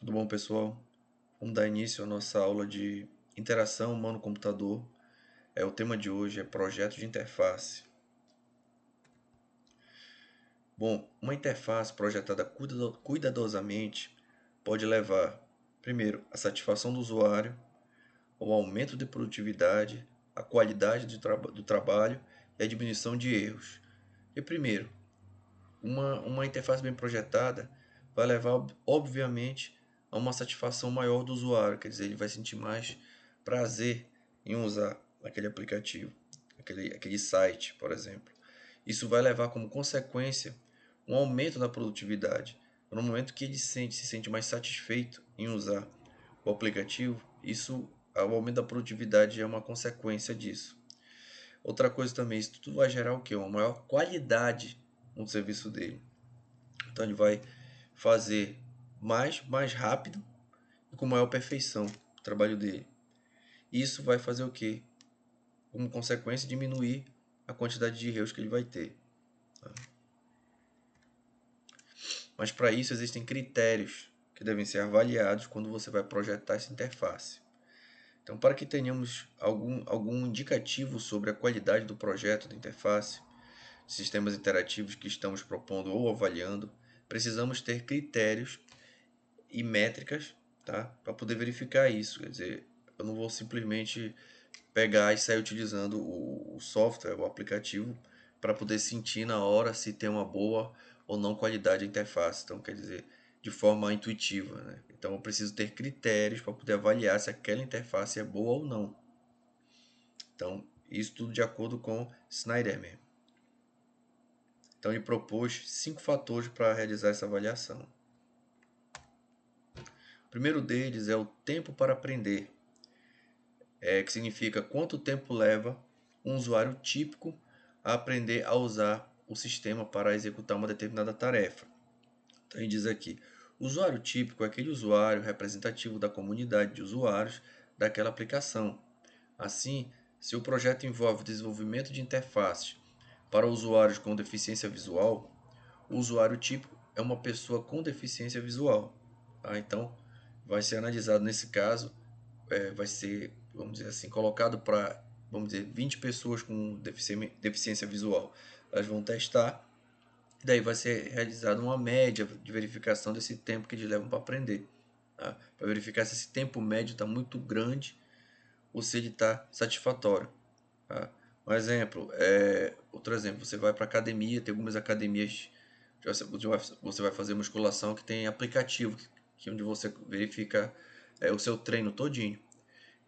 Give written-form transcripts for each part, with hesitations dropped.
Tudo bom, pessoal? Vamos dar início à nossa aula de interação humano-computador. O tema de hoje é projeto de interface. Bom, uma interface projetada cuidadosamente pode levar, primeiro, a satisfação do usuário, ao aumento de produtividade, a qualidade do trabalho e a diminuição de erros. E primeiro, uma interface bem projetada vai levar, obviamente, a uma satisfação maior do usuário, quer dizer, ele vai sentir mais prazer em usar aquele aplicativo, aquele site, por exemplo. Isso vai levar como consequência um aumento na produtividade. No momento que ele se sente mais satisfeito em usar o aplicativo, o aumento da produtividade é uma consequência disso. Outra coisa também, isso tudo vai gerar o quê? Uma maior qualidade no serviço dele. Então ele vai fazer mais rápido e com maior perfeição o trabalho dele. Isso vai fazer o quê? Como consequência, diminuir a quantidade de erros que ele vai ter. Tá? Mas para isso existem critérios que devem ser avaliados quando você vai projetar essa interface. Então, para que tenhamos algum indicativo sobre a qualidade do projeto da interface, sistemas interativos que estamos propondo ou avaliando, precisamos ter critérios e métricas, tá? Para poder verificar isso. Quer dizer, eu não vou simplesmente pegar e sair utilizando o software, o aplicativo, para poder sentir na hora se tem uma boa ou não qualidade da interface. Então, quer dizer, de forma intuitiva, né? Então, eu preciso ter critérios para poder avaliar se aquela interface é boa ou não. Então, isso tudo de acordo com Snyderman. Então, ele propôs 5 fatores para realizar essa avaliação. O primeiro deles é o tempo para aprender, que significa quanto tempo leva um usuário típico a aprender a usar o sistema para executar uma determinada tarefa. Então, ele diz aqui, o usuário típico é aquele usuário representativo da comunidade de usuários daquela aplicação. Assim, se o projeto envolve o desenvolvimento de interfaces para usuários com deficiência visual, o usuário típico é uma pessoa com deficiência visual. Tá? Então, vai ser analisado nesse caso, vai ser, vamos dizer assim, colocado para, vamos dizer, 20 pessoas com deficiência visual. Elas vão testar, e daí vai ser realizada uma média de verificação desse tempo que eles levam para aprender. Tá? Para verificar se esse tempo médio está muito grande ou se ele está satisfatório. Tá? Outro exemplo, você vai para academia, tem algumas academias, você vai fazer musculação que tem aplicativo, onde você verifica o seu treino todinho.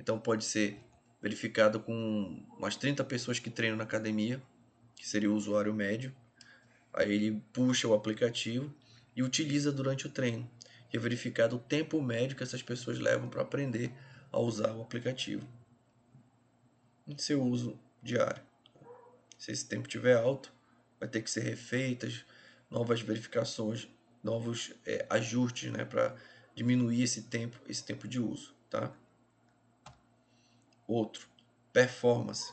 Então pode ser verificado com umas 30 pessoas que treinam na academia, que seria o usuário médio. Aí ele puxa o aplicativo e utiliza durante o treino. E é verificado o tempo médio que essas pessoas levam para aprender a usar o aplicativo em seu uso diário. Se esse tempo estiver alto, vai ter que ser refeitas novas verificações, novos ajustes, né, para diminuir esse tempo de uso, tá? Outro, performance.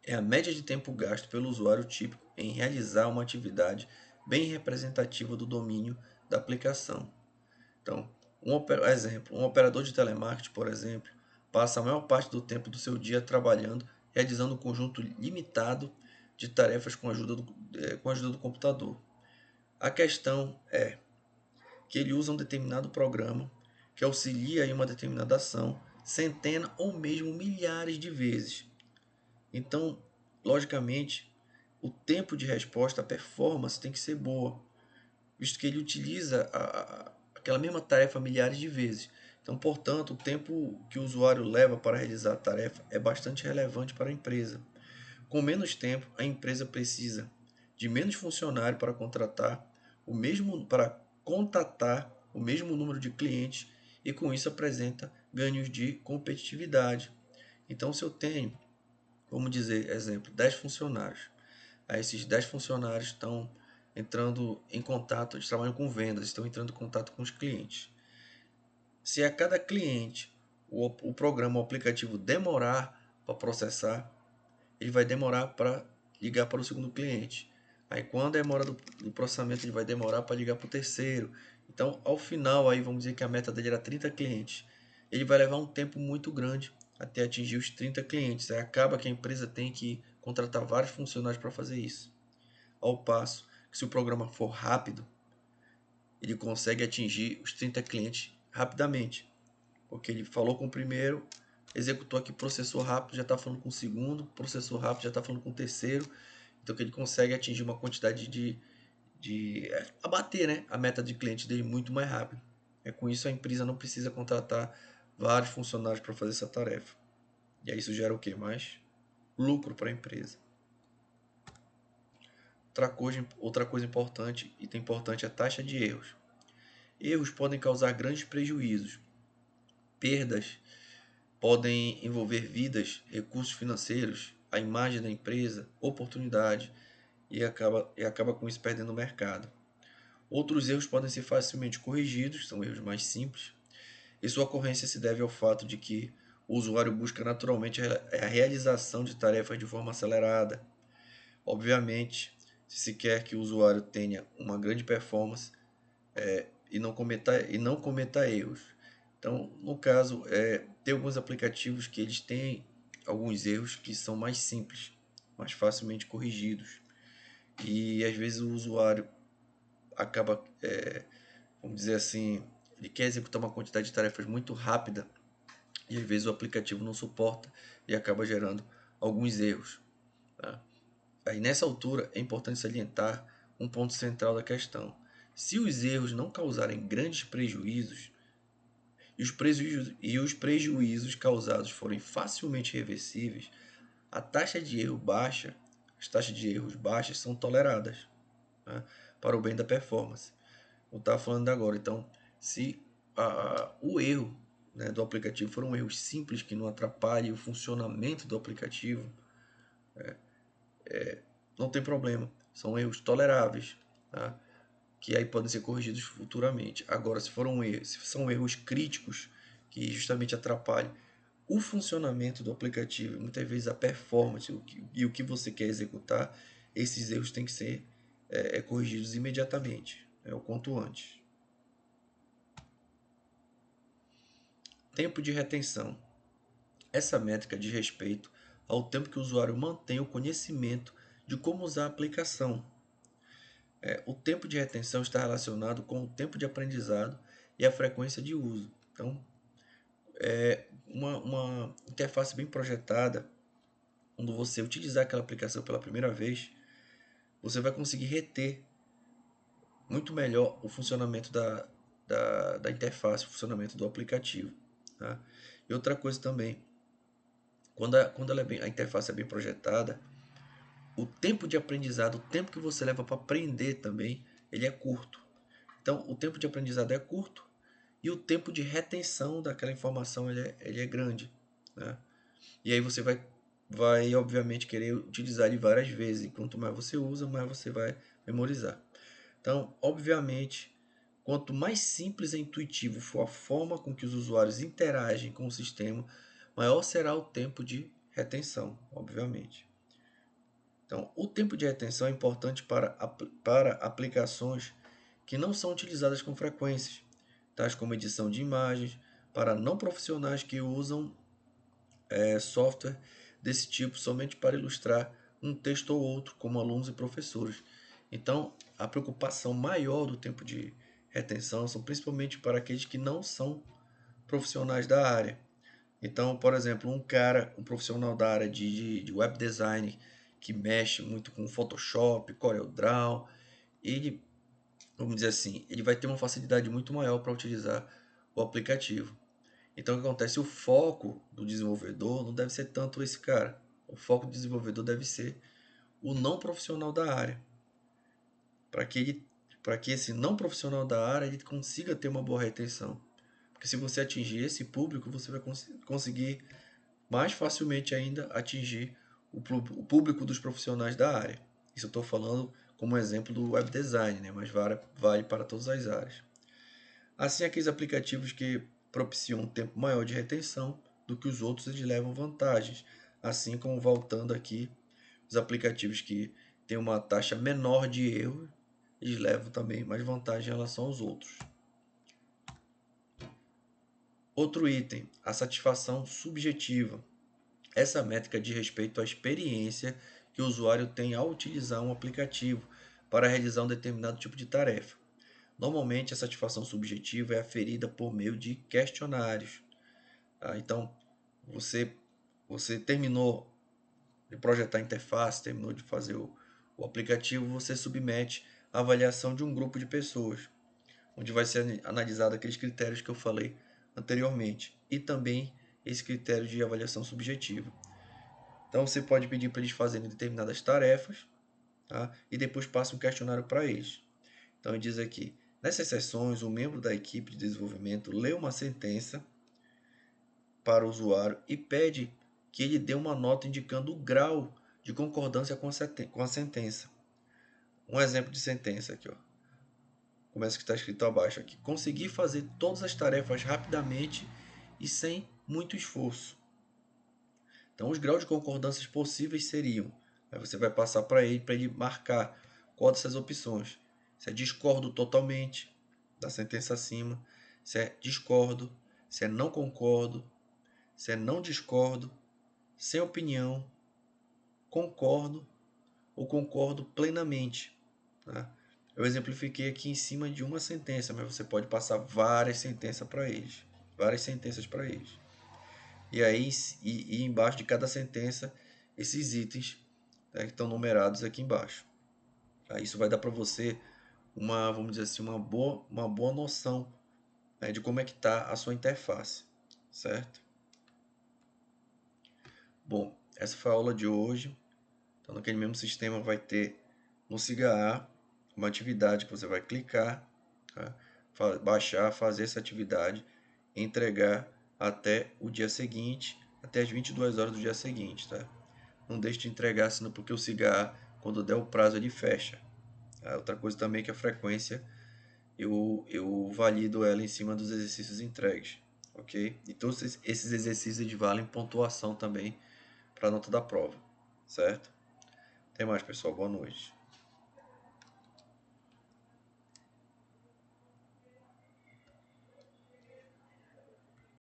É a média de tempo gasto pelo usuário típico em realizar uma atividade bem representativa do domínio da aplicação. Então, um operador de telemarketing, por exemplo, passa a maior parte do tempo do seu dia trabalhando, realizando um conjunto limitado de tarefas com a ajuda do computador. A questão é que ele usa um determinado programa que auxilia em uma determinada ação centenas ou mesmo milhares de vezes. Então, logicamente, o tempo de resposta, a performance tem que ser boa, visto que ele utiliza aquela mesma tarefa milhares de vezes. Então, portanto, o tempo que o usuário leva para realizar a tarefa é bastante relevante para a empresa. Com menos tempo, a empresa precisa de menos funcionário para contatar o mesmo número de clientes e com isso apresenta ganhos de competitividade. Então, se eu tenho, vamos dizer, exemplo, 10 funcionários, aí esses 10 funcionários estão entrando em contato, eles trabalham com vendas, estão entrando em contato com os clientes. Se a cada cliente o programa, o aplicativo demorar para processar, ele vai demorar para ligar para o segundo cliente. Aí quando a demora do processamento, ele vai demorar para ligar para o terceiro. Então, ao final, aí vamos dizer que a meta dele era 30 clientes. Ele vai levar um tempo muito grande até atingir os 30 clientes. Aí acaba que a empresa tem que contratar vários funcionários para fazer isso. Ao passo que se o programa for rápido, ele consegue atingir os 30 clientes rapidamente. Porque ele falou com o primeiro, executou aqui, processou rápido, já está falando com o segundo, processou rápido, já está falando com o terceiro. Então que ele consegue atingir uma quantidade de abater, né, a meta de cliente dele muito mais rápido. Com isso a empresa não precisa contratar vários funcionários para fazer essa tarefa. E aí isso gera o quê? Mais lucro para a empresa. Outra coisa importante, item importante, é a taxa de erros. Erros podem causar grandes prejuízos. Perdas podem envolver vidas, recursos financeiros, a imagem da empresa, oportunidade, e acaba com isso perdendo o mercado. Outros erros podem ser facilmente corrigidos, são erros mais simples, e sua ocorrência se deve ao fato de que o usuário busca naturalmente a realização de tarefas de forma acelerada. Obviamente, se se quer que o usuário tenha uma grande performance e não cometa erros. Então, no caso, tem alguns aplicativos que eles têm alguns erros que são mais simples, mais facilmente corrigidos. E às vezes o usuário acaba, vamos dizer assim, ele quer executar uma quantidade de tarefas muito rápida e às vezes o aplicativo não suporta e acaba gerando alguns erros. Tá? Aí nessa altura é importante salientar um ponto central da questão. Se os erros não causarem grandes prejuízos e os prejuízos causados forem facilmente reversíveis, a taxa de erro baixa, as taxas de erros baixas são toleradas, né, para o bem da performance. Eu estava falando agora, então, se o erro, né, do aplicativo for um erro simples que não atrapalhe o funcionamento do aplicativo, não tem problema, são erros toleráveis, tá? Que aí podem ser corrigidos futuramente. Agora, se são erros críticos que justamente atrapalham o funcionamento do aplicativo, muitas vezes a performance e o que você quer executar, esses erros têm que ser corrigidos imediatamente, o quanto antes. Tempo de retenção. Essa métrica diz respeito ao tempo que o usuário mantém o conhecimento de como usar a aplicação. O tempo de retenção está relacionado com o tempo de aprendizado e a frequência de uso. Então, uma interface bem projetada, quando você utilizar aquela aplicação pela primeira vez, você vai conseguir reter muito melhor o funcionamento da interface, o funcionamento do aplicativo. Tá? E outra coisa também, quando a interface é bem projetada, o tempo de aprendizado, o tempo que você leva para aprender também, ele é curto. Então, o tempo de aprendizado é curto e o tempo de retenção daquela informação ele é grande. Né? E aí você vai, obviamente, querer utilizar ele várias vezes. E quanto mais você usa, mais você vai memorizar. Então, obviamente, quanto mais simples e intuitivo for a forma com que os usuários interagem com o sistema, maior será o tempo de retenção, obviamente. Então, o tempo de retenção é importante para aplicações que não são utilizadas com frequência, tais como edição de imagens, para não profissionais que usam software desse tipo somente para ilustrar um texto ou outro, como alunos e professores. Então, a preocupação maior do tempo de retenção são principalmente para aqueles que não são profissionais da área. Então, por exemplo, um profissional da área de web design que mexe muito com Photoshop, CorelDRAW, ele, vamos dizer assim, ele vai ter uma facilidade muito maior para utilizar o aplicativo. Então, o que acontece? O foco do desenvolvedor não deve ser tanto esse cara. O foco do desenvolvedor deve ser o não profissional da área, para que esse não profissional da área ele consiga ter uma boa retenção. Porque se você atingir esse público, você vai conseguir mais facilmente ainda atingir o público dos profissionais da área. Isso eu estou falando como exemplo do web design, né? Mas vale para todas as áreas. Assim, aqueles aplicativos que propiciam um tempo maior de retenção do que os outros, eles levam vantagens. Assim como, voltando aqui, os aplicativos que têm uma taxa menor de erro, eles levam também mais vantagem em relação aos outros. Outro item, a satisfação subjetiva. Essa métrica diz respeito à experiência que o usuário tem ao utilizar um aplicativo para realizar um determinado tipo de tarefa. Normalmente, a satisfação subjetiva é aferida por meio de questionários. Tá? Então, você terminou de projetar a interface, terminou de fazer o aplicativo, você submete a avaliação de um grupo de pessoas, onde vai ser analisado aqueles critérios que eu falei anteriormente e também esse critério de avaliação subjetiva. Então você pode pedir para eles fazerem determinadas tarefas, tá? E depois passa um questionário para eles. Então ele diz aqui: nessas sessões, o membro da equipe de desenvolvimento lê uma sentença para o usuário e pede que ele dê uma nota indicando o grau de concordância com a sentença. Um exemplo de sentença aqui, ó. Começa que está escrito abaixo aqui. Conseguir fazer todas as tarefas rapidamente e sem muito esforço. Então, os graus de concordâncias possíveis seriam: aí você vai passar para ele marcar qual dessas opções. Se é discordo totalmente da sentença acima, se é discordo, se é não concordo, se é não discordo, sem opinião, concordo ou concordo plenamente. Tá? Eu exemplifiquei aqui em cima de uma sentença, mas você pode passar várias sentenças para eles. Várias sentenças para eles. E aí, e embaixo de cada sentença, esses itens, né, que estão numerados aqui embaixo. Tá? Isso vai dar para você uma, vamos dizer assim, uma boa noção, né, de como é que está a sua interface, certo? Bom, essa foi a aula de hoje. Então, naquele mesmo sistema vai ter no SIGA uma atividade que você vai clicar, tá? Baixar, fazer essa atividade, entregar até o dia seguinte, até as 22 horas do dia seguinte, tá? Não deixe de entregar, senão porque o SIGA, quando der o prazo, ele fecha. Tá? Outra coisa também é que a frequência eu valido ela em cima dos exercícios entregues, ok? E todos esses exercícios eles valem pontuação também para a nota da prova, certo? Até mais, pessoal. Boa noite.